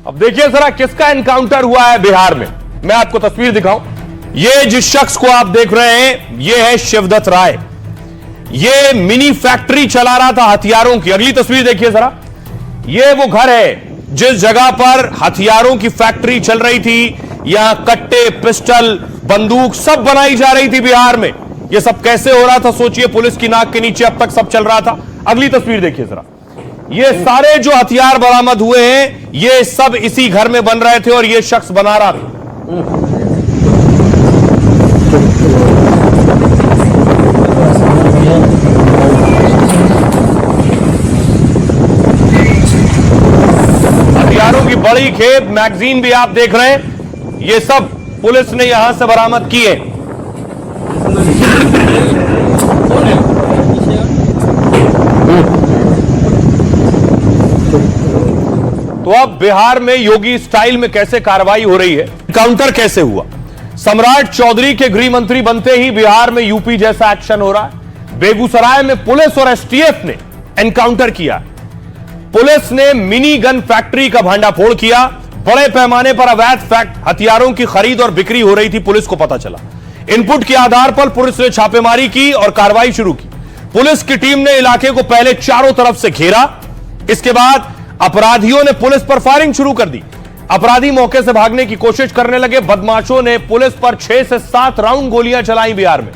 अब देखिए जरा किसका एनकाउंटर हुआ है बिहार में। मैं आपको तस्वीर दिखाऊं। ये जिस शख्स को आप देख रहे हैं ये है शिवदत्त राय। ये मिनी फैक्ट्री चला रहा था हथियारों की। अगली तस्वीर देखिए जरा। ये वो घर है जिस जगह पर हथियारों की फैक्ट्री चल रही थी। यहां कट्टे, पिस्टल, बंदूक सब बनाई जा रही थी बिहार में। ये सब कैसे हो रहा था सोचिए। पुलिस की नाक के नीचे अब तक सब चल रहा था। अगली तस्वीर देखिए जरा। ये सारे जो हथियार बरामद हुए हैं ये सब इसी घर में बन रहे थे और ये शख्स बना रहा था। हथियारों की बड़ी खेप, मैगजीन भी आप देख रहे हैं। ये सब पुलिस ने यहां से बरामद किए। तो अब बिहार में योगी स्टाइल में कैसे कार्रवाई हो रही है, काउंटर कैसे हुआ। सम्राट चौधरी के गृह मंत्री बनते ही बिहार में यूपी जैसा एक्शन हो रहा है। बेगूसराय में पुलिस और एसटीएफ ने एनकाउंटर किया। पुलिस ने मिनी गन फैक्ट्री का भांडाफोड़ किया। बड़े पैमाने पर अवैध हथियारों की खरीद और बिक्री हो रही थी, पुलिस को पता चला। इनपुट के आधार पर पुलिस ने छापेमारी की और कार्रवाई शुरू की। पुलिस की टीम ने इलाके को पहले चारों तरफ से घेरा। इसके बाद अपराधियों ने पुलिस पर फायरिंग शुरू कर दी। अपराधी मौके से भागने की कोशिश करने लगे। बदमाशों ने पुलिस पर 6 से 7 राउंड गोलियां चलाई बिहार में।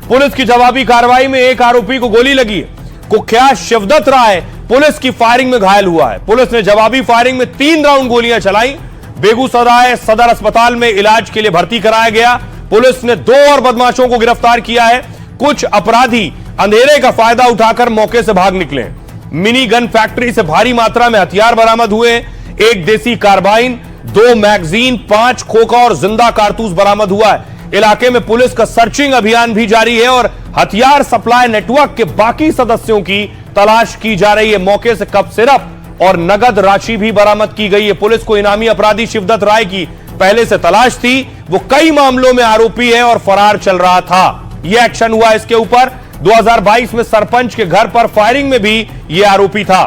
पुलिस की जवाबी कार्रवाई में एक आरोपी को गोली लगी है। कुख्यात शिवदत्त राय पुलिस की फायरिंग में घायल हुआ है। पुलिस ने जवाबी फायरिंग में 3 राउंड गोलियां चलाई। बेगूसराय सदर अस्पताल में इलाज के लिए भर्ती कराया गया। पुलिस ने 2 और बदमाशों को गिरफ्तार किया है। कुछ अपराधी अंधेरे का फायदा उठाकर मौके से भाग निकले। मिनी गन फैक्ट्री से भारी मात्रा में हथियार बरामद हुए। एक देसी कार्बाइन, 2 मैगजीन, 5 खोखा और जिंदा कारतूस बरामद हुआ है। इलाके में पुलिस का सर्चिंग अभियान भी जारी है और हथियार सप्लाई नेटवर्क के बाकी सदस्यों की तलाश की जा रही है। मौके से कप सिरप और नगद राशि भी बरामद की गई है। पुलिस को इनामी अपराधी शिवदत्त राय की पहले से तलाश थी। वो कई मामलों में आरोपी है और फरार चल रहा था। यह एक्शन हुआ इसके ऊपर। 2022 में सरपंच के घर पर फायरिंग में भी यह आरोपी था।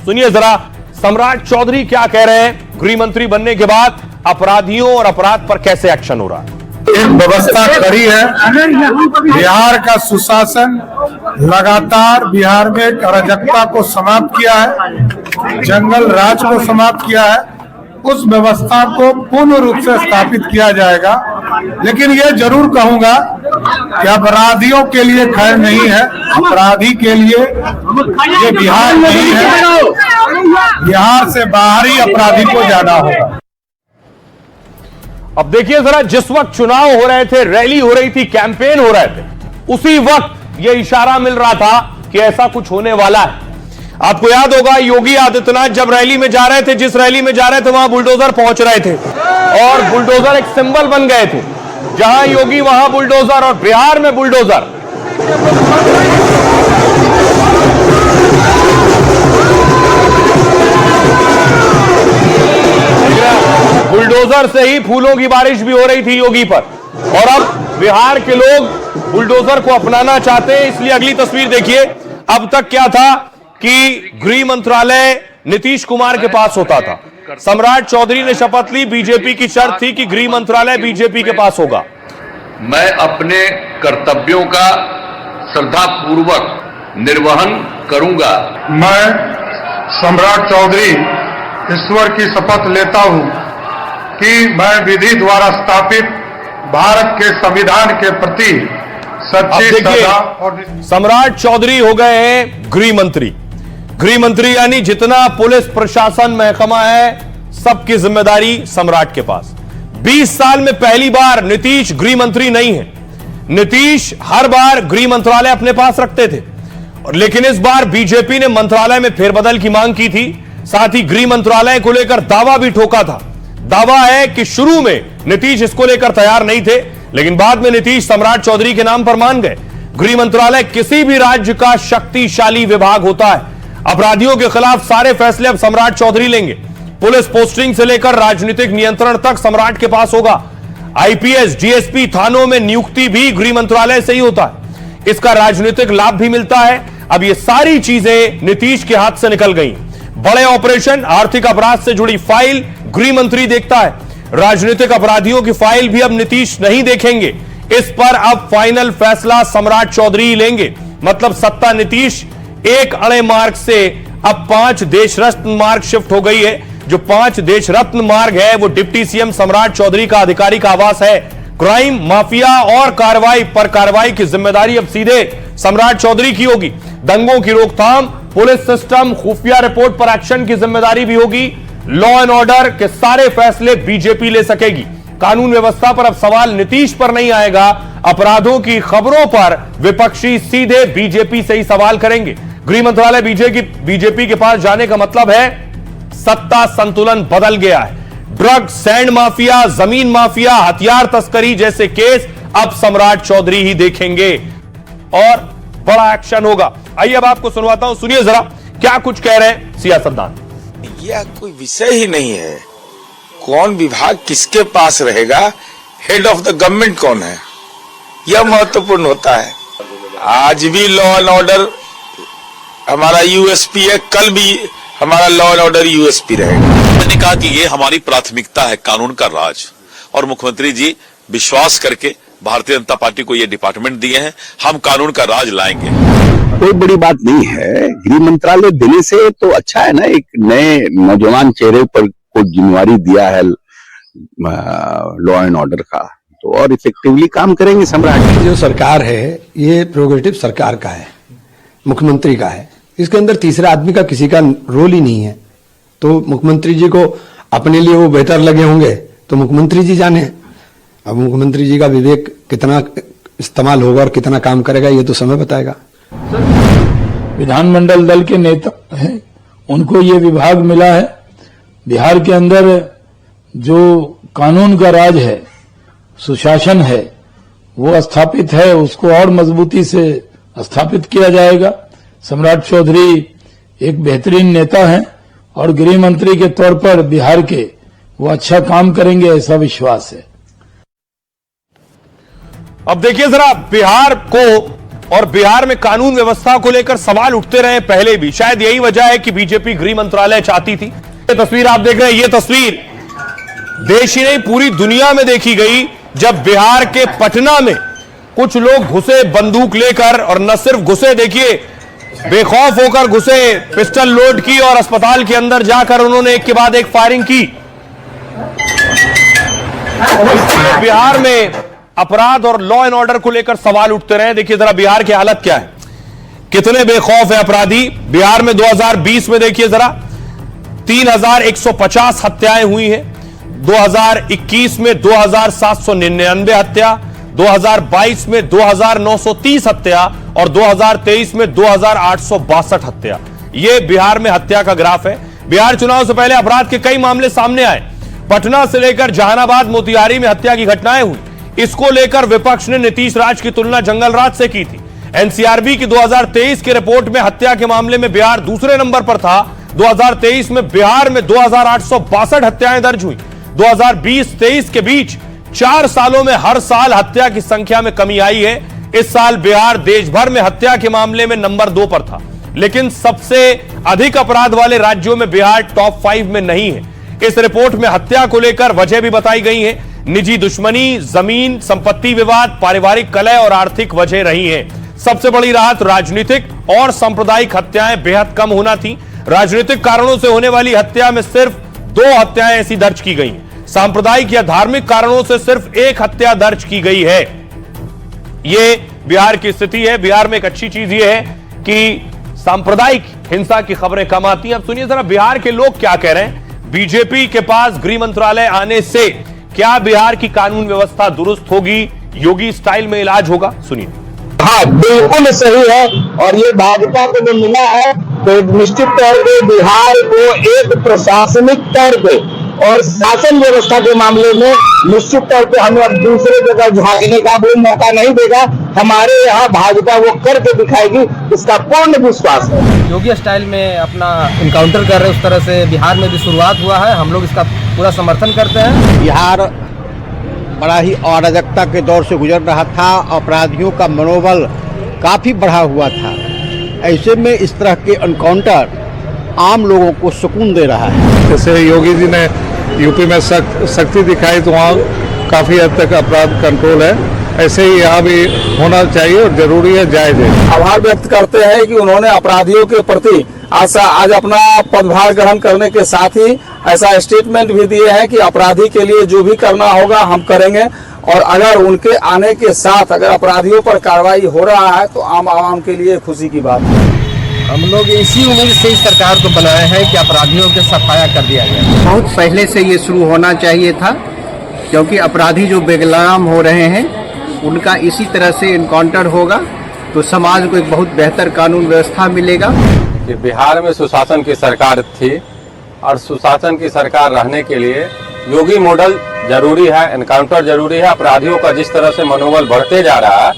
सुनिए जरा सम्राट चौधरी क्या कह रहे हैं। गृह मंत्री बनने के बाद अपराधियों और अपराध पर कैसे एक्शन हो रहा है। एक व्यवस्था खड़ी है। बिहार का सुशासन लगातार बिहार में अराजकता को समाप्त किया है, जंगल राज को समाप्त किया है। उस व्यवस्था को पूर्ण रूप से स्थापित किया जाएगा। लेकिन ये जरूर कहूंगा कि अपराधियों के लिए खैर नहीं है। अपराधी के लिए ये बिहार नहीं है। बिहार से बाहर ही अपराधी को जाना होगा। अब देखिए जरा, जिस वक्त चुनाव हो रहे थे, रैली हो रही थी, कैंपेन हो रहे थे, उसी वक्त यह इशारा मिल रहा था कि ऐसा कुछ होने वाला है। आपको याद होगा योगी आदित्यनाथ जब रैली में जा रहे थे, जिस रैली में जा रहे थे वहां बुलडोजर पहुंच रहे थे और बुलडोजर एक सिंबल बन गए थे। जहां योगी वहां बुलडोजर और बिहार में बुलडोजर। बुलडोजर से ही फूलों की बारिश भी हो रही थी योगी पर। और अब बिहार के लोग बुलडोजर को अपनाना चाहते हैं। इसलिए अगली तस्वीर देखिए। अब तक क्या था कि गृह मंत्रालय नीतीश कुमार के पास होता था। सम्राट चौधरी ने शपथ ली। बीजेपी की शर्त थी कि गृह मंत्रालय बीजेपी के पास होगा। मैं अपने कर्तव्यों का श्रद्धापूर्वक निर्वहन करूंगा। मैं सम्राट चौधरी ईश्वर की शपथ लेता हूं कि मैं विधि द्वारा स्थापित भारत के संविधान के प्रति सच्ची श्रद्धा और। सम्राट चौधरी हो गए हैं गृह मंत्री। गृह मंत्री यानी जितना पुलिस प्रशासन महकमा है सबकी जिम्मेदारी सम्राट के पास। 20 साल में पहली बार नीतीश गृह मंत्री नहीं है। नीतीश हर बार गृह मंत्रालय अपने पास रखते थे, और लेकिन इस बार बीजेपी ने मंत्रालय में फेरबदल की मांग की थी। साथ ही गृह मंत्रालय को लेकर दावा भी ठोका था। दावा है कि शुरू में नीतीश इसको लेकर तैयार नहीं थे, लेकिन बाद में नीतीश सम्राट चौधरी के नाम पर मान गए। गृह मंत्रालय किसी भी राज्य का शक्तिशाली विभाग होता है। अपराधियों के खिलाफ सारे फैसले अब सम्राट चौधरी लेंगे। पुलिस पोस्टिंग से लेकर राजनीतिक नियंत्रण तक सम्राट के पास होगा। आईपीएस, डीएसपी, थानों में नियुक्ति भी गृह मंत्रालय से ही होता है। इसका राजनीतिक लाभ भी मिलता है। अब ये सारी चीजें नीतीश के हाथ से निकल गई। बड़े ऑपरेशन, आर्थिक अपराध से जुड़ी फाइल गृह मंत्री देखता है। राजनीतिक अपराधियों की फाइल भी अब नीतीश नहीं देखेंगे। इस पर अब फाइनल फैसला सम्राट चौधरी ही लेंगे। मतलब सत्ता नीतीश एक अड़े मार्ग से अब 5 देश रत्न मार्ग शिफ्ट हो गई है। जो 5 देश रत्न मार्ग है वो डिप्टी सीएम सम्राट चौधरी का आधिकारिक आवास है। क्राइम, माफिया और कार्रवाई पर कार्रवाई की जिम्मेदारी अब सीधे सम्राट चौधरी की होगी। दंगों की रोकथाम, पुलिस सिस्टम, खुफिया रिपोर्ट पर एक्शन की जिम्मेदारी भी होगी। लॉ एंड ऑर्डर के सारे फैसले बीजेपी ले सकेगी। कानून व्यवस्था पर अब सवाल नीतीश पर नहीं आएगा। अपराधों की खबरों पर विपक्षी सीधे बीजेपी से ही सवाल करेंगे। गृह मंत्रालय बीजेपी के पास जाने का मतलब है सत्ता संतुलन बदल गया है। ड्रग, सैंड माफिया, जमीन माफिया, हथियार तस्करी जैसे केस अब सम्राट चौधरी ही देखेंगे और बड़ा एक्शन होगा। आइए अब आपको सुनवाता हूं, सुनिए जरा क्या कुछ कह रहे हैं सियासतदान। यह कोई विषय ही नहीं है। कौन विभाग किसके पास रहेगा, हेड ऑफ द गवर्नमेंट कौन है, यह महत्वपूर्ण होता है। आज भी लॉ एंड ऑर्डर हमारा यूएसपी है, कल भी हमारा लॉ एंड ऑर्डर यूएसपी रहेगा। मैंने कहा कि ये हमारी प्राथमिकता है, कानून का राज, और मुख्यमंत्री जी विश्वास करके भारतीय जनता पार्टी को ये डिपार्टमेंट दिए हैं। हम कानून का राज लाएंगे। कोई बड़ी बात नहीं है। गृह मंत्रालय देने से तो अच्छा है ना, एक नए नौजवान चेहरे पर को जिम्मेवारी दिया है लॉ एंड ऑर्डर का, तो और इफेक्टिवली काम करेंगे। सम्राट जो सरकार है ये प्रोग्रेटिव सरकार का है, मुख्यमंत्री का है। इसके अंदर तीसरा आदमी का किसी का रोल ही नहीं है। तो मुख्यमंत्री जी को अपने लिए वो बेहतर लगे होंगे तो मुख्यमंत्री जी जाने। अब मुख्यमंत्री जी का विवेक कितना इस्तेमाल होगा और कितना काम करेगा ये तो समय बताएगा। विधानमंडल दल के नेता हैं, उनको ये विभाग मिला है। बिहार के अंदर जो कानून का राज है, सुशासन है, वो स्थापित है, उसको और मजबूती से स्थापित किया जाएगा। सम्राट चौधरी एक बेहतरीन नेता हैं और गृह मंत्री के तौर पर बिहार के वो अच्छा काम करेंगे, ऐसा विश्वास है। अब देखिए जरा बिहार को और बिहार में कानून व्यवस्था को लेकर सवाल उठते रहे पहले भी। शायद यही वजह है कि बीजेपी गृह मंत्रालय चाहती थी। ये तस्वीर आप देख रहे हैं, ये तस्वीर देश ही नहीं पूरी दुनिया में देखी गई जब बिहार के पटना में कुछ लोग घुसे बंदूक लेकर, और न सिर्फ घुसे, देखिए बेखौफ होकर घुसे, पिस्टल लोड की और अस्पताल के अंदर जाकर उन्होंने एक के बाद एक फायरिंग की। बिहार में अपराध और लॉ एंड ऑर्डर को लेकर सवाल उठते रहे। देखिए जरा बिहार की हालत क्या है, कितने बेखौफ है अपराधी। बिहार में 2020 में देखिए जरा 3150 हत्याएं हुई हैं। 2021 में 2799 हत्या, 2022 में 2930 हत्या और 2023 में 2862 हत्या। यह बिहार में हत्या का ग्राफ है। बिहार चुनाव से पहले अपराध के कई मामले सामने आए। पटना से लेकर जहानाबाद, मोतिहारी में हत्या की घटनाएं हुई। इसको लेकर विपक्ष ने नीतीश राज की तुलना जंगल राज से की थी। एनसीआरबी की 2023 की रिपोर्ट में हत्या के मामले में बिहार दूसरे नंबर पर था। 2023 में बिहार में 2862 हत्याएं दर्ज हुई। 2020-23 के बीच 4 सालों में हर साल हत्या की संख्या में कमी आई है। इस साल बिहार देश भर में हत्या के मामले में नंबर 2 पर था, लेकिन सबसे अधिक अपराध वाले राज्यों में बिहार टॉप 5 में नहीं है। इस रिपोर्ट में हत्या को लेकर वजह भी बताई गई है। निजी दुश्मनी, जमीन संपत्ति विवाद, पारिवारिक कलह और आर्थिक वजह रही हैं। सबसे बड़ी राहत राजनीतिक और सांप्रदायिक हत्याएं बेहद कम होना थी। राजनीतिक कारणों से होने वाली हत्या में सिर्फ 2 हत्याएं ऐसी दर्ज की गई हैं। सांप्रदायिक या धार्मिक कारणों से सिर्फ 1 हत्या दर्ज की गई है। यह बिहार की स्थिति है। बिहार में एक अच्छी चीज यह है कि सांप्रदायिक हिंसा की खबरें कम आती हैं। अब सुनिए जरा बिहार के लोग क्या कह रहे हैं। बीजेपी के पास गृह मंत्रालय आने से क्या बिहार की कानून व्यवस्था दुरुस्त होगी, योगी स्टाइल में इलाज होगा? सुनिए। हाँ, बिल्कुल सही है। और ये भाजपा को जो मिला है तो निश्चित तौर पे बिहार को एक प्रशासनिक तौर पे और शासन व्यवस्था के मामले में निश्चित तौर पे हमें अब दूसरे जगह झांकने का वो मौका नहीं देगा। हमारे यहाँ भाजपा वो करके दिखाएगी, इसका पूर्ण विश्वास है। योगी स्टाइल में अपना इनकाउंटर कर रहे, उस तरह से बिहार में भी शुरुआत हुआ है। हम लोग इसका पूरा समर्थन करते हैं। बिहार बड़ा ही अराजकता के दौर से गुजर रहा था, अपराधियों का मनोबल काफ़ी बढ़ा हुआ था। ऐसे में इस तरह के एनकाउंटर आम लोगों को सुकून दे रहा है। जैसे योगी जी ने यूपी में सख्ती दिखाई तो वहाँ काफी हद तक अपराध कंट्रोल है, ऐसे ही यहाँ भी होना चाहिए और जरूरी है, जायज है। आभार व्यक्त करते हैं कि उन्होंने अपराधियों के प्रति आज अपना पदभार ग्रहण करने के साथ ही ऐसा स्टेटमेंट भी दिए हैं कि अपराधी के लिए जो भी करना होगा हम करेंगे, और अगर उनके आने के साथ अगर अपराधियों पर कार्रवाई हो रहा है तो आम आवाम के लिए खुशी की बात है। हम लोग इसी उम्मीद से इस सरकार को बनाए हैं कि अपराधियों के सफाया कर दिया जाए। बहुत पहले से ये शुरू होना चाहिए था, क्योंकि अपराधी जो बेगुनाम हो रहे हैं उनका इसी तरह से इनकाउंटर होगा तो समाज को एक बहुत बेहतर कानून व्यवस्था मिलेगा। कि बिहार में सुशासन की सरकार थी और सुशासन की सरकार रहने के लिए योगी मॉडल जरूरी है, एनकाउंटर जरूरी है। अपराधियों का जिस तरह से मनोबल बढ़ते जा रहा है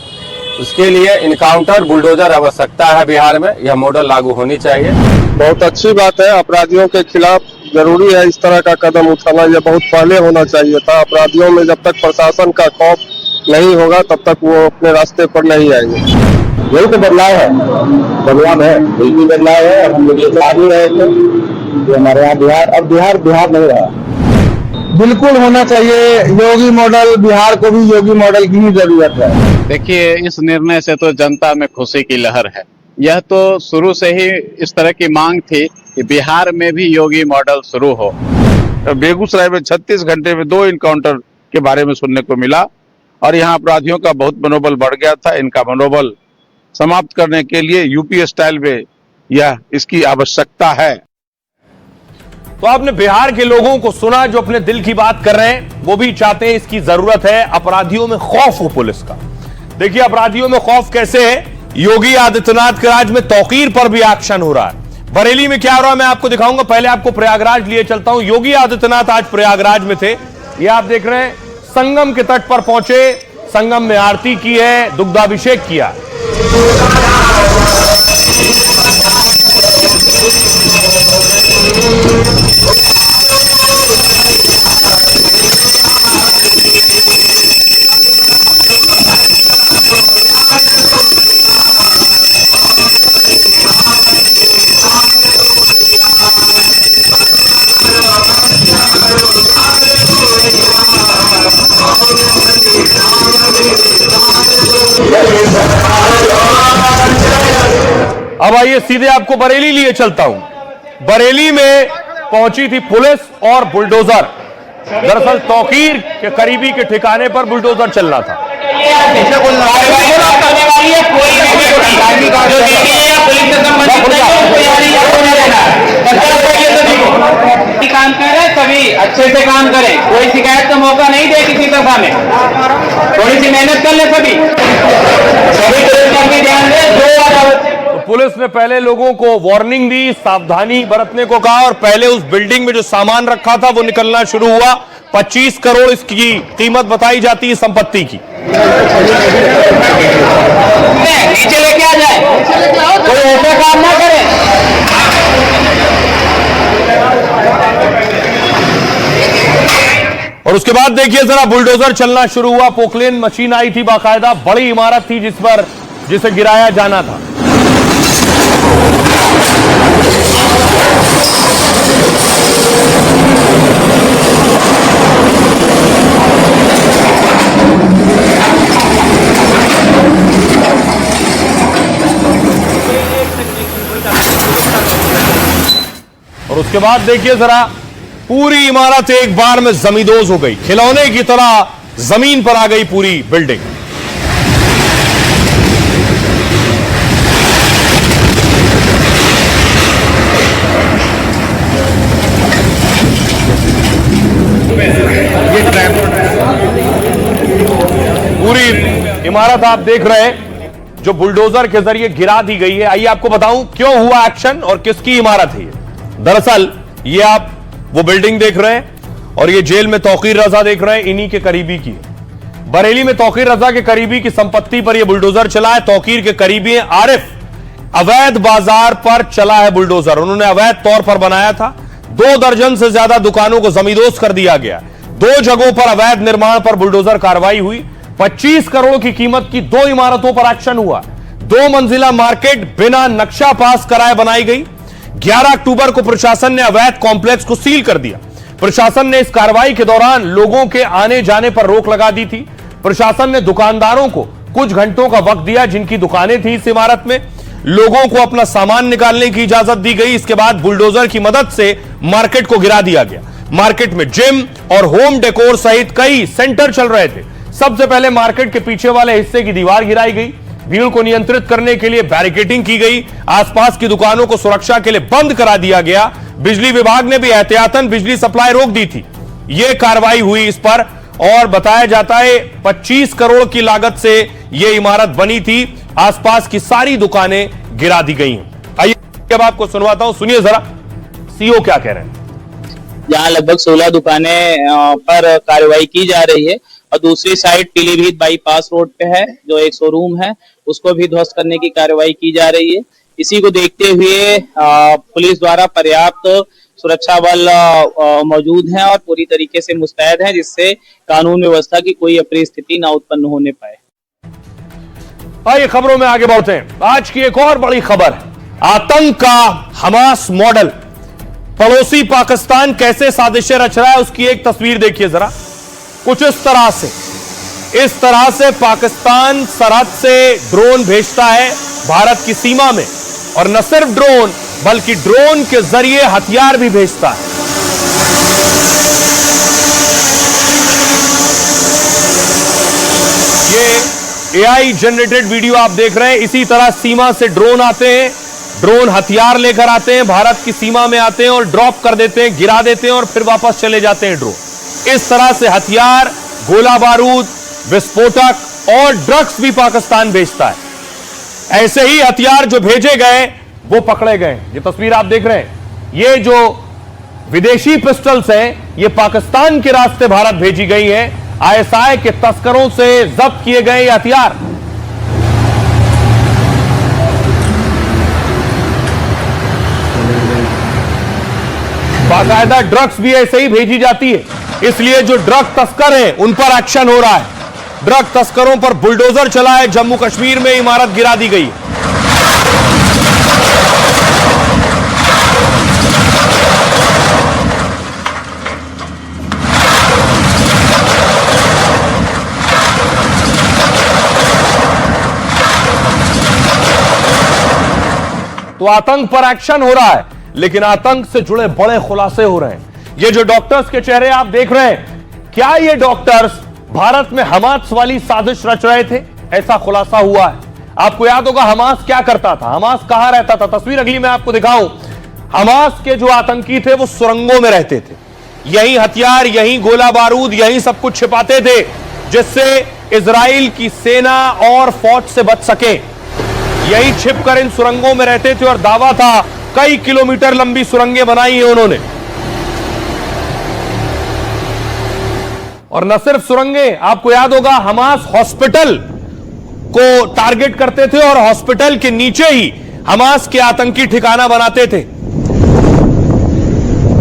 उसके लिए इनकाउंटर बुलडोजर आवश्यकता है। बिहार में यह मॉडल लागू होनी चाहिए। बहुत अच्छी बात है, अपराधियों के खिलाफ जरूरी है इस तरह का कदम उठाना, ये बहुत पहले होना चाहिए था। अपराधियों में जब तक प्रशासन का खौफ नहीं होगा तब तक वो अपने रास्ते पर नहीं आएंगे। यही तो बदलाव है, बिल्कुल बदलाव है। और हम लोग ये चाह भी रहे थे कि हमारे यहाँ बिहार नहीं रहा। बिल्कुल होना चाहिए योगी मॉडल, बिहार को भी योगी मॉडल की ही जरूरत है। देखिए, इस निर्णय से तो जनता में खुशी की लहर है। यह तो शुरू से ही इस तरह की मांग थी कि बिहार में भी योगी मॉडल शुरू हो। बेगूसराय में 36 घंटे में 2 इनकाउंटर के बारे में सुनने को मिला और यहाँ अपराधियों का बहुत मनोबल बढ़ गया था। इनका मनोबल समाप्त करने के लिए यूपी स्टाइल में यह इसकी आवश्यकता है। तो आपने बिहार के लोगों को सुना जो अपने दिल की बात कर रहे हैं, वो भी चाहते हैं इसकी जरूरत है, अपराधियों में खौफ हो पुलिस का। देखिए अपराधियों में खौफ कैसे है, योगी आदित्यनाथ के राज में तौकीर पर भी एक्शन हो रहा है। बरेली में क्या हो रहा है मैं आपको दिखाऊंगा, पहले आपको प्रयागराज लिए चलता हूं। योगी आदित्यनाथ आज प्रयागराज में थे, ये आप देख रहे हैं, संगम के तट पर पहुंचे, संगम में आरती की है, दुग्धाभिषेक किया। अब आइए सीधे आपको बरेली लिए चलता हूं। बरेली में पहुंची थी पुलिस और बुलडोजर। दरअसल तौकीर के करीबी के ठिकाने पर बुलडोजर चल रहा था। काम कर रहे सभी अच्छे से काम करें, कोई शिकायत का मौका नहीं दे किसी तरफा में। थोड़ी सी मेहनत कर ले सभी ध्यान दे। तो पुलिस ने पहले लोगों को वार्निंग दी, सावधानी बरतने को कहा और पहले उस बिल्डिंग में जो सामान रखा था वो निकलना शुरू हुआ। 25 करोड़ इसकी कीमत बताई जाती है संपत्ति की। नीचे लेके आ जाए, कोई ऐसा काम ना करे। और उसके बाद देखिए जरा बुलडोजर चलना शुरू हुआ। पोकलेन मशीन आई थी, बाकायदा बड़ी इमारत थी जिसे गिराया जाना था। और उसके बाद देखिए जरा, पूरी इमारत एक बार में जमींदोज हो गई, खिलौने की तरह जमीन पर आ गई पूरी बिल्डिंग। पूरी इमारत आप देख रहे हैं जो बुलडोजर के जरिए गिरा दी गई है। आइए आपको बताऊं क्यों हुआ एक्शन और किसकी इमारत है ये। दरअसल ये आप वो बिल्डिंग देख रहे हैं और ये जेल में तौकीर रजा देख रहे हैं, इन्हीं के करीबी की है। बरेली में तौकीर रजा के करीबी की संपत्ति पर यह बुलडोजर चला है। तौकीर के करीबी हैं आरिफ, अवैध बाजार पर चला है बुलडोजर। उन्होंने अवैध तौर पर बनाया था। 2 दर्जन से ज्यादा दुकानों को जमींदोज कर दिया गया। 2 जगहों पर अवैध निर्माण पर बुलडोजर कार्रवाई हुई। 25 करोड़ की कीमत की 2 इमारतों पर एक्शन हुआ। 2 मंजिला मार्केट बिना नक्शा पास कराए बनाई गई। 11 अक्टूबर को प्रशासन ने अवैध कॉम्प्लेक्स को सील कर दिया। प्रशासन ने इस कार्रवाई के दौरान लोगों के आने जाने पर रोक लगा दी थी। प्रशासन ने दुकानदारों को कुछ घंटों का वक्त दिया जिनकी दुकानें थी इस इमारत में। लोगों को अपना सामान निकालने की इजाजत दी गई। इसके बाद बुलडोजर की मदद से मार्केट को गिरा दिया गया। मार्केट में जिम और होम डेकोर सहित कई सेंटर चल रहे थे। सबसे पहले मार्केट के पीछे वाले हिस्से की दीवार गिराई गई। भीड़ को नियंत्रित करने के लिए बैरिकेडिंग की गई। आसपास की दुकानों को सुरक्षा के लिए बंद करा दिया गया। बिजली विभाग ने भी एहतियातन बिजली सप्लाई रोक दी थी। यह कार्रवाई हुई इस पर, और बताया जाता है 25 करोड़ की लागत से यह इमारत बनी थी। आसपास की सारी दुकानें गिरा दी गई हैं। आइए अब आपको सुनवाता हूं, सुनिए जरा सीओ क्या कह रहे हैं। जहां लगभग 16 दुकानें पर कार्रवाई की जा रही है और दूसरी साइड पीलीभीत बाईपास रोड पे है जो एक शोरूम है, उसको भी ध्वस्त करने की कार्रवाई की जा रही है। इसी को देखते हुए पुलिस द्वारा पर्याप्त सुरक्षा बल मौजूद हैं और पूरी तरीके से मुस्तैद हैं, जिससे कानून व्यवस्था की कोई अप्रिय स्थिति ना उत्पन्न होने पाए। आइए खबरों में आगे बढ़ते हैं। आज की एक और बड़ी खबर है, आतंक का हमास मॉडल। पड़ोसी पाकिस्तान कैसे साजिशें रच रहा है उसकी एक तस्वीर देखिए जरा। कुछ इस तरह से पाकिस्तान सरहद से ड्रोन भेजता है भारत की सीमा में, और न सिर्फ ड्रोन बल्कि ड्रोन के जरिए हथियार भी भेजता है। ये एआई जनरेटेड वीडियो आप देख रहे हैं। इसी तरह सीमा से ड्रोन आते हैं, ड्रोन हथियार लेकर आते हैं, भारत की सीमा में आते हैं और ड्रॉप कर देते हैं, गिरा देते हैं और फिर वापस चले जाते हैं ड्रोन। इस तरह से हथियार, गोला बारूद, विस्फोटक और ड्रग्स भी पाकिस्तान भेजता है। ऐसे ही हथियार जो भेजे गए वो पकड़े गए। ये तस्वीर आप देख रहे हैं, ये जो विदेशी पिस्टल्स हैं ये पाकिस्तान के रास्ते भारत भेजी गई है। आईएसआई के तस्करों से जब्त किए गए हथियार। बाकायदा ड्रग्स भी ऐसे ही भेजी जाती है, इसलिए जो ड्रग तस्कर हैं उन पर एक्शन हो रहा है। ड्रग तस्करों पर बुलडोजर चला है। जम्मू कश्मीर में इमारत गिरा दी गई। तो आतंक पर एक्शन हो रहा है, लेकिन आतंक से जुड़े बड़े खुलासे हो रहे हैं। ये जो डॉक्टर्स के चेहरे आप देख रहे हैं, क्या ये डॉक्टर्स भारत में हमास वाली साजिश रच रहे थे? ऐसा खुलासा हुआ है। आपको याद होगा हमास क्या करता था, हमास कहां रहता था। तस्वीर अगली मैं आपको दिखाऊं। हमास के जो आतंकी थे वो सुरंगों में रहते थे। यही हथियार, यही गोला बारूद, यही सब कुछ छिपाते थे, जिससे इजराइल की सेना और फौज से बच सके। यही छिपकर इन सुरंगों में रहते थे और दावा था कई किलोमीटर लंबी सुरंगें बनाई हैं उन्होंने। और न सिर्फ सुरंगें, आपको याद होगा हमास हॉस्पिटल को टारगेट करते थे और हॉस्पिटल के नीचे ही हमास के आतंकी ठिकाना बनाते थे।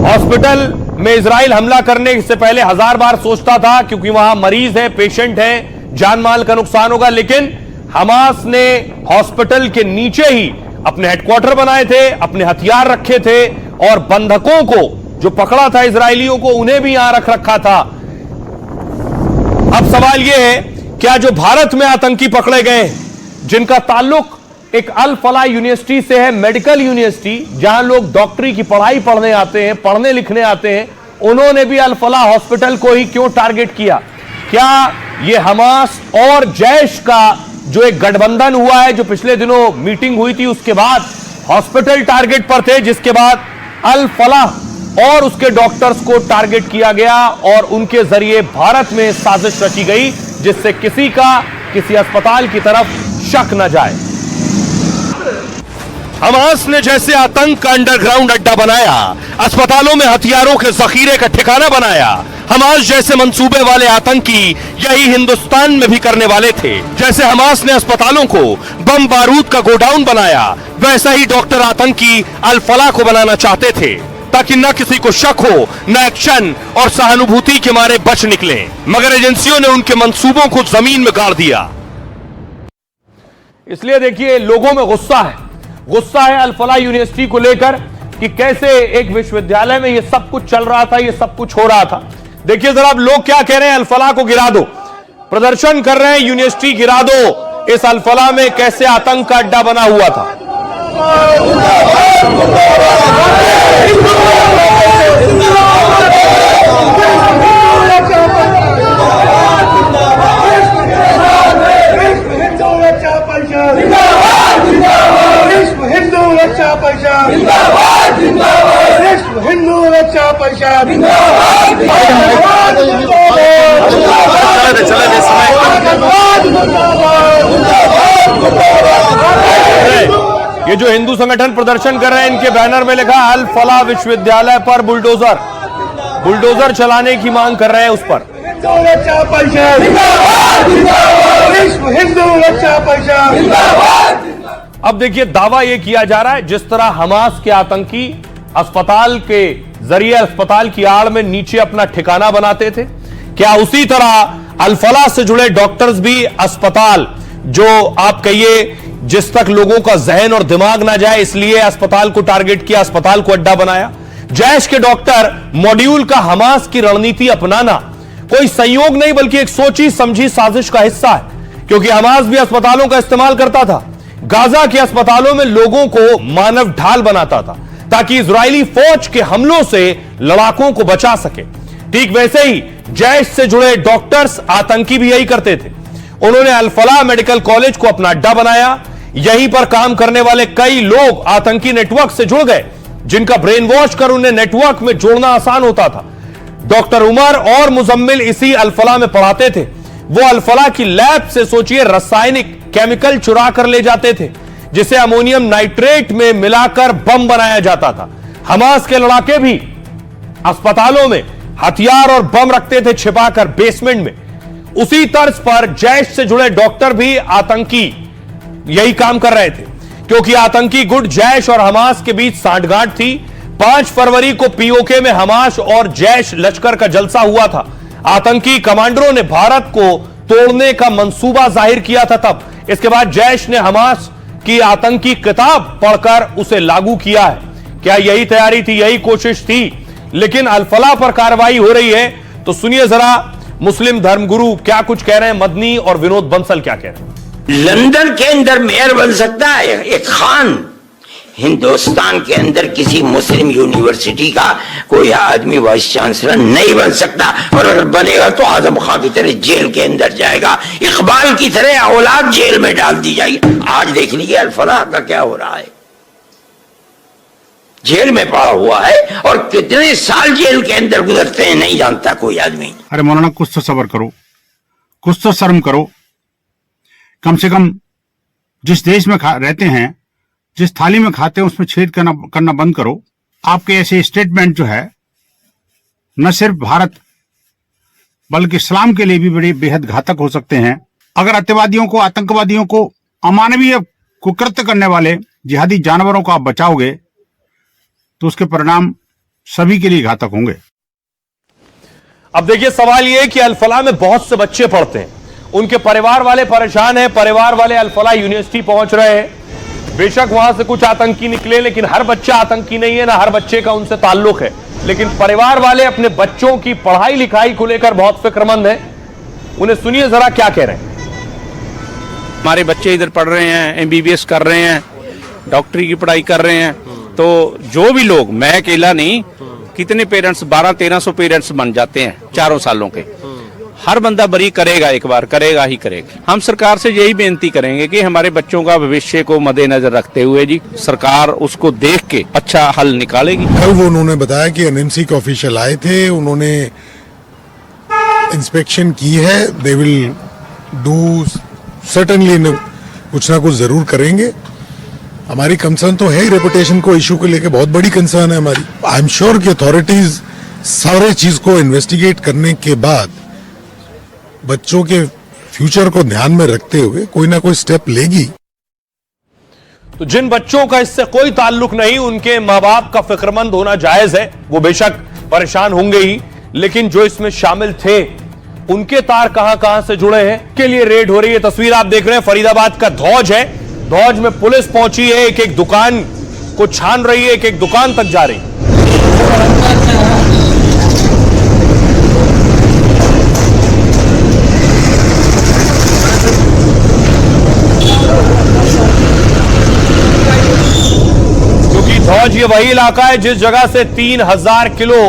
हॉस्पिटल में इजराइल हमला करने से पहले 1000 बार सोचता था, क्योंकि वहां मरीज है, पेशेंट है, जान माल का नुकसान होगा। लेकिन हमास ने हॉस्पिटल के नीचे ही अपने हेडक्वार्टर बनाए थे, अपने हथियार रखे थे और बंधकों को जो पकड़ा था इजरायलियों को, उन्हें भी यहां रख रखा था। अब सवाल यह है, क्या जो भारत में आतंकी पकड़े गए जिनका ताल्लुक एक अल फलाह यूनिवर्सिटी से है, मेडिकल यूनिवर्सिटी, जहां लोग डॉक्टरी की पढ़ाई पढ़ने आते हैं, पढ़ने लिखने आते हैं, उन्होंने भी अल फलाह हॉस्पिटल को ही क्यों टारगेट किया? क्या यह हमास और जैश का जो एक गठबंधन हुआ है, जो पिछले दिनों मीटिंग हुई थी उसके बाद हॉस्पिटल टारगेट पर थे, जिसके बाद अल फलाह और उसके डॉक्टर्स को टारगेट किया गया और उनके जरिए भारत में साजिश रची गई, जिससे किसी का किसी अस्पताल की तरफ शक न जाए। हमास ने जैसे आतंक का अंडरग्राउंड अड्डा बनाया, अस्पतालों में हथियारों के जखीरे का ठिकाना बनाया, हमास जैसे मंसूबे वाले आतंकी यही हिंदुस्तान में भी करने वाले थे। जैसे हमास ने अस्पतालों को बम बारूद का गोडाउन बनाया, वैसा ही डॉक्टर आतंकी अल फलाह को बनाना चाहते थे, ताकि न किसी को शक हो, न एक्शन और सहानुभूति के मारे बच निकले। मगर एजेंसियों ने उनके मंसूबों को जमीन में गाड़ दिया। इसलिए देखिए, लोगों में गुस्सा है अल फलाह यूनिवर्सिटी को लेकर। कि कैसे एक विश्वविद्यालय में ये सब कुछ चल रहा था, ये सब कुछ हो रहा था। देखिए जरा अब लोग क्या कह रहे हैं, अल-फलाह को गिरा दो, प्रदर्शन कर रहे हैं, यूनिवर्सिटी गिरा दो। इस अल-फलाह में कैसे आतंक का अड्डा बना हुआ था। ये जो हिंदू संगठन प्रदर्शन कर रहे हैं, इनके बैनर में लिखा अल-फलाह विश्वविद्यालय पर बुलडोजर चलाने की मांग कर रहे हैं उस पर। अब देखिए दावा यह किया जा रहा है, जिस तरह हमास के आतंकी अस्पताल के जरिए अस्पताल की आड़ में नीचे अपना ठिकाना बनाते थे, क्या उसी तरह अल-फलाह से जुड़े डॉक्टर्स भी अस्पताल, जो आप कहिए जिस तक लोगों का जहन और दिमाग ना जाए इसलिए अस्पताल को टारगेट किया, अस्पताल को अड्डा बनाया। जैश के डॉक्टर मॉड्यूल का हमास की रणनीति अपनाना कोई संयोग नहीं बल्कि एक सोची समझी साजिश का हिस्सा है, क्योंकि हमास भी अस्पतालों का इस्तेमाल करता था। गाजा के अस्पतालों में लोगों को मानव ढाल बनाता था ताकि इजरायली फौज के हमलों से लड़ाकों को बचा सके। ठीक वैसे ही जैश से जुड़े डॉक्टर्स, आतंकी भी यही करते थे। उन्होंने अल-फलाह मेडिकल कॉलेज को अपना अड्डा बनाया। यहीं पर काम करने वाले कई लोग आतंकी नेटवर्क से जुड़ गए, जिनका ब्रेन वॉश कर उन्हें नेटवर्क में जोड़ना आसान होता था। डॉक्टर उमर और मुजम्मिल इसी अल-फलाह में पढ़ाते थे। वो अल-फलाह की लैब से सोचिए रासायनिक केमिकल चुरा कर ले जाते थे, जिसे अमोनियम नाइट्रेट में मिलाकर बम बनाया जाता था। हमास के लड़ाके भी अस्पतालों में हथियार और बम रखते थे छिपाकर बेसमेंट में। उसी तर्ज पर जैश से जुड़े डॉक्टर भी आतंकी यही काम कर रहे थे, क्योंकि आतंकी गुट जैश और हमास के बीच सांठगांठ थी। 5 फरवरी को पीओके में हमास और जैश लश्कर का जलसा हुआ था। आतंकी कमांडरों ने भारत को तोड़ने का मंसूबा जाहिर किया था तब। इसके बाद जैश ने हमास की आतंकी किताब पढ़कर उसे लागू किया है। क्या यही तैयारी थी, यही कोशिश थी? लेकिन अल-फलाह पर कार्रवाई हो रही है, तो सुनिए जरा मुस्लिम धर्मगुरु क्या कुछ कह रहे हैं। मदनी और विनोद बंसल क्या कह रहे हैं। लंदन के अंदर मेयर बन सकता है एक खान, हिंदुस्तान के अंदर किसी मुस्लिम यूनिवर्सिटी का कोई आदमी वाइस चांसलर नहीं बन सकता, और अगर बनेगा तो आजम खान की तरह जेल के अंदर जाएगा, इकबाल की तरह औलाद जेल में डाल दी जाएगी। आज देख लीजिए अल-फलाह का क्या हो रहा है, जेल में पड़ा हुआ है, और कितने साल जेल के अंदर गुजरते हैं नहीं जानता कोई आदमी। अरे मौलाना कुछ तो सब्र करो, कुछ तो शर्म करो। कम से कम जिस देश में रहते हैं, जिस थाली में खाते हैं उसमें छेद करना बंद करो। आपके ऐसे स्टेटमेंट जो है न सिर्फ भारत बल्कि इस्लाम के लिए भी बड़े बेहद घातक हो सकते हैं। अगर अत्यवादियों को, आतंकवादियों को, अमानवीय कुकृत्य करने वाले जिहादी जानवरों को आप बचाओगे तो उसके परिणाम सभी के लिए घातक होंगे। अब देखिए सवाल यह है कि अल-फलाह में बहुत से बच्चे पढ़ते हैं, उनके परिवार वाले परेशान हैं, परिवार वाले अल-फलाह यूनिवर्सिटी पहुंच रहे हैं। बेशक वहां से कुछ आतंकी निकले, लेकिन हर बच्चा आतंकी नहीं है, ना हर बच्चे का उनसे ताल्लुक है। लेकिन परिवार वाले अपने बच्चों की पढ़ाई लिखाई को लेकर बहुत फिक्रमंद हैं। उन्हें सुनिए जरा क्या कह रहे हैं। हमारे बच्चे इधर पढ़ रहे हैं, एमबीबीएस कर रहे हैं, डॉक्टरी की पढ़ाई कर रहे हैं, तो जो भी लोग, मैं अकेला नहीं, कितने पेरेंट्स 1200-1300 पेरेंट्स बन जाते हैं 4 सालों के। हर बंदा बरी करेगा, एक बार करेगा ही करेगा। हम सरकार से यही बेनती करेंगे कि हमारे बच्चों का भविष्य को मद्देनजर रखते हुए जी सरकार उसको देख के अच्छा हल निकालेगी। कल वो उन्होंने बताया कि एनएमसी के ऑफिशियल आए थे, उन्होंने इंस्पेक्शन की है, दे विल डू सर्टेनली, कुछ ना कुछ जरूर करेंगे। हमारी कंसर्न तो है ही, रेपुटेशन को इशू को लेके बहुत बड़ी कंसर्न है हमारी। आई एम श्योर कि अथॉरिटीज सारे चीज को इन्वेस्टिगेट करने के बाद बच्चों के फ्यूचर को ध्यान में रखते हुए कोई ना कोई स्टेप लेगी। तो जिन बच्चों का इससे कोई ताल्लुक नहीं, उनके मां बाप का फिक्रमंद होना जायज है, वो बेशक परेशान होंगे ही, लेकिन जो इसमें शामिल थे उनके तार कहां से जुड़े हैं के लिए रेड हो रही है। तस्वीर आप देख रहे हैं फरीदाबाद का धौज है। धौज में पुलिस पहुंची है, एक एक दुकान को छान रही है, एक एक दुकान तक जा रही है। क्योंकि धौज ये वही इलाका है जिस जगह से 3000 किलो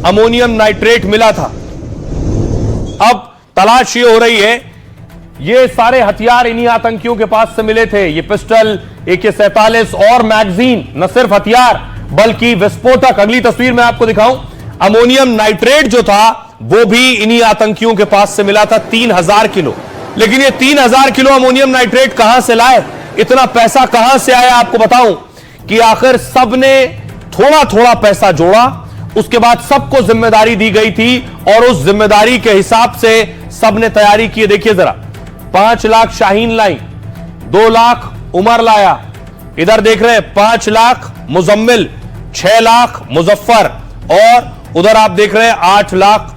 अमोनियम नाइट्रेट मिला था। अब तलाश ये हो रही है, ये सारे हथियार इन्हीं आतंकियों के पास से मिले थे। ये पिस्टल, AK-47 और मैगजीन, न सिर्फ हथियार बल्कि विस्फोटक। अगली तस्वीर में आपको दिखाऊं, अमोनियम नाइट्रेट जो था वो भी इन्हीं आतंकियों के पास से मिला था, 3000 किलो। लेकिन ये 3000 किलो अमोनियम नाइट्रेट कहां से लाए, इतना पैसा कहां से आया? आपको बताऊं कि आखिर सबने थोड़ा थोड़ा पैसा जोड़ा, उसके बाद सबको जिम्मेदारी दी गई थी और उस जिम्मेदारी के हिसाब से सबने तैयारी की। देखिए जरा, 5 लाख शाहीन लाई, 2 लाख उमर लाया, इधर देख रहे हैं 5 लाख मुजम्मिल, 6 लाख मुजफ्फर, और उधर आप देख रहे हैं 8 लाख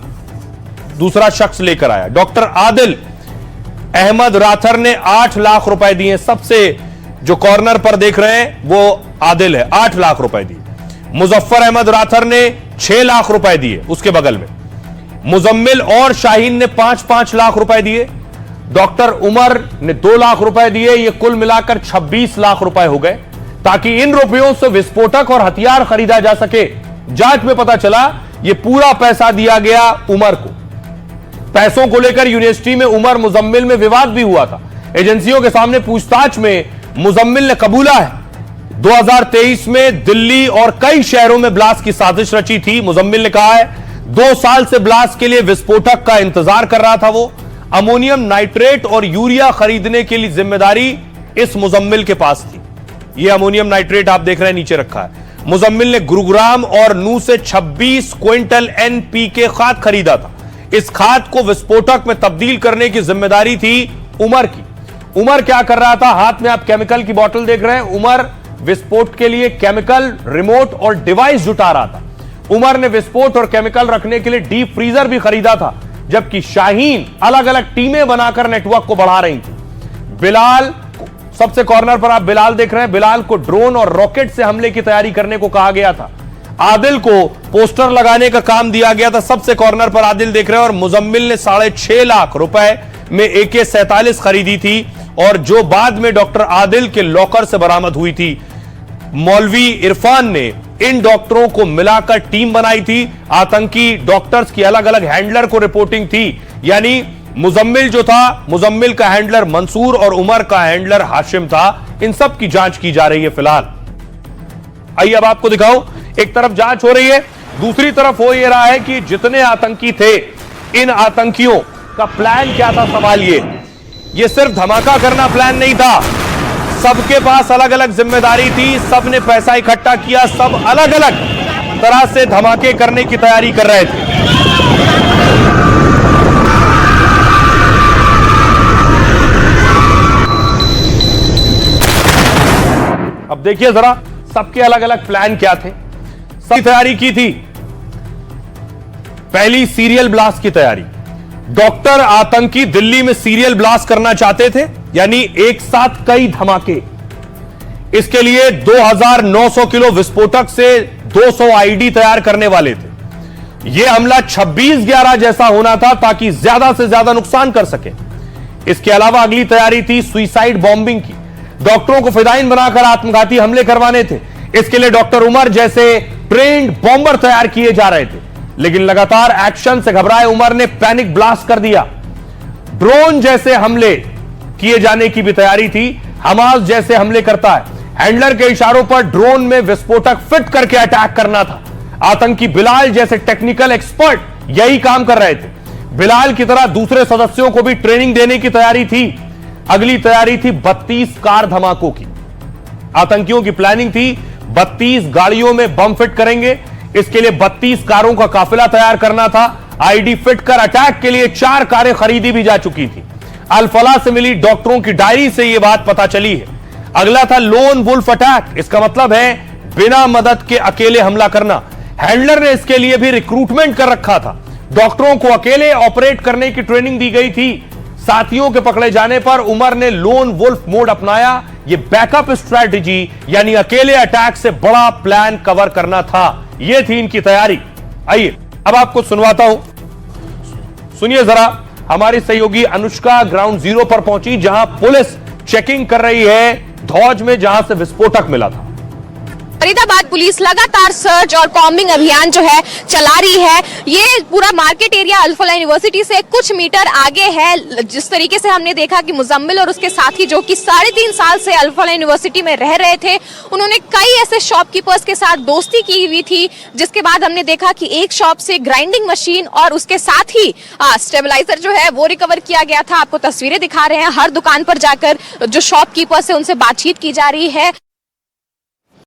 दूसरा शख्स लेकर आया। डॉक्टर आदिल अहमद राथर ने 8 लाख रुपए दिए। सबसे जो कॉर्नर पर देख रहे हैं वो आदिल है, 8 लाख रुपए दिए। मुजफ्फर अहमद राथर ने 6 लाख रुपए दिए, उसके बगल में मुजम्मिल और शाहीन ने 5-5 लाख रुपए दिए। डॉक्टर उमर ने 2 लाख रुपए दिए। ये कुल मिलाकर 26 लाख रुपए हो गए, ताकि इन रुपयों से विस्फोटक और हथियार खरीदा जा सके। जांच में पता चला ये पूरा पैसा दिया गया उमर को। पैसों को लेकर यूनिवर्सिटी में उमर मुजम्मिल में विवाद भी हुआ था। एजेंसियों के सामने पूछताछ में मुजम्मिल ने कबूला है 2023 में दिल्ली और कई शहरों में ब्लास्ट की साजिश रची थी। मुजम्मिल ने कहा है 2 साल से ब्लास्ट के लिए विस्फोटक का इंतजार कर रहा था वो। अमोनियम नाइट्रेट और यूरिया खरीदने के लिए जिम्मेदारी इस मुजम्मिल के पास थी। यह अमोनियम नाइट्रेट आप देख रहे हैं नीचे रखा है। मुजम्मिल ने गुरुग्राम और नू से 26 क्विंटल NPK खाद खरीदा था। इस खाद को विस्फोटक में तब्दील करने की जिम्मेदारी थी उमर की। उमर क्या कर रहा था? हाथ में आप केमिकल की बोतल देख रहे हैं। उमर विस्फोट के लिए केमिकल, रिमोट और डिवाइस जुटा रहा था। उमर ने विस्फोट और केमिकल रखने के लिए डीप फ्रीजर भी खरीदा था, जबकि शाहीन अलग अलग टीमें बनाकर नेटवर्क को बढ़ा रही थी। बिलाल, सबसे कॉर्नर पर आप बिलाल देख रहे हैं, बिलाल को ड्रोन और रॉकेट से हमले की तैयारी करने को कहा गया था। आदिल को पोस्टर लगाने का काम दिया गया था। सबसे कॉर्नर पर आदिल देख रहे हैं। और मुजम्मिल ने 6.5 लाख रुपए में AK-47 खरीदी थी, और जो बाद में डॉक्टर आदिल के लॉकर से बरामद हुई थी। मौलवी इरफान ने इन डॉक्टरों को मिलाकर टीम बनाई थी। आतंकी डॉक्टर्स की अलग अलग हैंडलर को रिपोर्टिंग थी। यानी मुजम्मिल जो था, मुजम्मिल का हैंडलर मंसूर और उमर का हैंडलर हाशिम था। इन सब की जांच की जा रही है फिलहाल। आइए अब आपको दिखाऊं, एक तरफ जांच हो रही है, दूसरी तरफ हो यह रहा है कि जितने आतंकी थे, इन आतंकियों का प्लान क्या था। सवाल ये सिर्फ धमाका करना प्लान नहीं था, सबके पास अलग अलग जिम्मेदारी थी। सबने पैसा इकट्ठा किया, सब अलग अलग तरह से धमाके करने की तैयारी कर रहे थे। अब देखिए जरा सबके अलग अलग प्लान क्या थे। सबकी तैयारी की थी। पहली सीरियल ब्लास्ट की तैयारी। डॉक्टर आतंकी दिल्ली में सीरियल ब्लास्ट करना चाहते थे, यानी एक साथ कई धमाके। इसके लिए 2900 किलो विस्फोटक से 200 आईडी तैयार करने वाले थे। यह हमला 26/11 जैसा होना था, ताकि ज्यादा से ज्यादा नुकसान कर सके। इसके अलावा अगली तैयारी थी सुइसाइड बॉम्बिंग की। डॉक्टरों को फिदाइन बनाकर आत्मघाती हमले करवाने थे। इसके लिए डॉक्टर उमर जैसे ट्रेंड बॉम्बर तैयार किए जा रहे थे। लेकिन लगातार एक्शन से घबराए उमर ने पैनिक ब्लास्ट कर दिया। ड्रोन जैसे हमले किए जाने की भी तैयारी थी। हमास जैसे हमले करता है, हैंडलर के इशारों पर ड्रोन में विस्फोटक फिट करके अटैक करना था। आतंकी बिलाल जैसे टेक्निकल एक्सपर्ट यही काम कर रहे थे। बिलाल की तरह दूसरे सदस्यों को भी ट्रेनिंग देने की तैयारी थी। अगली तैयारी थी 32 कार धमाकों की। आतंकियों की प्लानिंग थी 32 गाड़ियों में बम फिट करेंगे। इसके लिए 32 कारों का काफिला तैयार करना था। आईडी फिट कर अटैक के लिए 4 कारें खरीदी भी जा चुकी थी। अल-फलाह से मिली डॉक्टरों की डायरी से यह बात पता चली है। अगला था लोन वुल्फ अटैक। इसका मतलब है बिना मदद के अकेले हमला करना। हैंडलर ने इसके लिए भी रिक्रूटमेंट कर रखा था। डॉक्टरों को अकेले ऑपरेट करने की ट्रेनिंग दी गई थी। साथियों के पकड़े जाने पर उमर ने लोन वुल्फ मोड अपनाया। ये बैकअप स्ट्रैटेजी यानी अकेले अटैक से बड़ा प्लान कवर करना था, ये थी इनकी तैयारी। आइए अब आपको सुनवाता हूं, सुनिए जरा। हमारी सहयोगी अनुष्का ग्राउंड जीरो पर पहुंची, जहां पुलिस चेकिंग कर रही है धौज में जहां से विस्फोटक मिला था। फरीदाबाद पुलिस लगातार सर्च और कॉम्बिंग अभियान जो है चला रही है। ये पूरा मार्केट एरिया अल-फलाह यूनिवर्सिटी से कुछ मीटर आगे है। जिस तरीके से हमने देखा कि मुजम्मिल और उसके साथी जो कि 3.5 साल से अल-फलाह यूनिवर्सिटी में रह रहे थे, उन्होंने कई ऐसे शॉपकीपर्स के साथ दोस्ती की हुई थी, जिसके बाद हमने देखा कि एक शॉप से ग्राइंडिंग मशीन और उसके साथ ही स्टेबलाइजर जो है वो रिकवर किया गया था। आपको तस्वीरें दिखा रहे हैं, हर दुकान पर जाकर जो शॉपकीपर्स है उनसे बातचीत की जा रही है।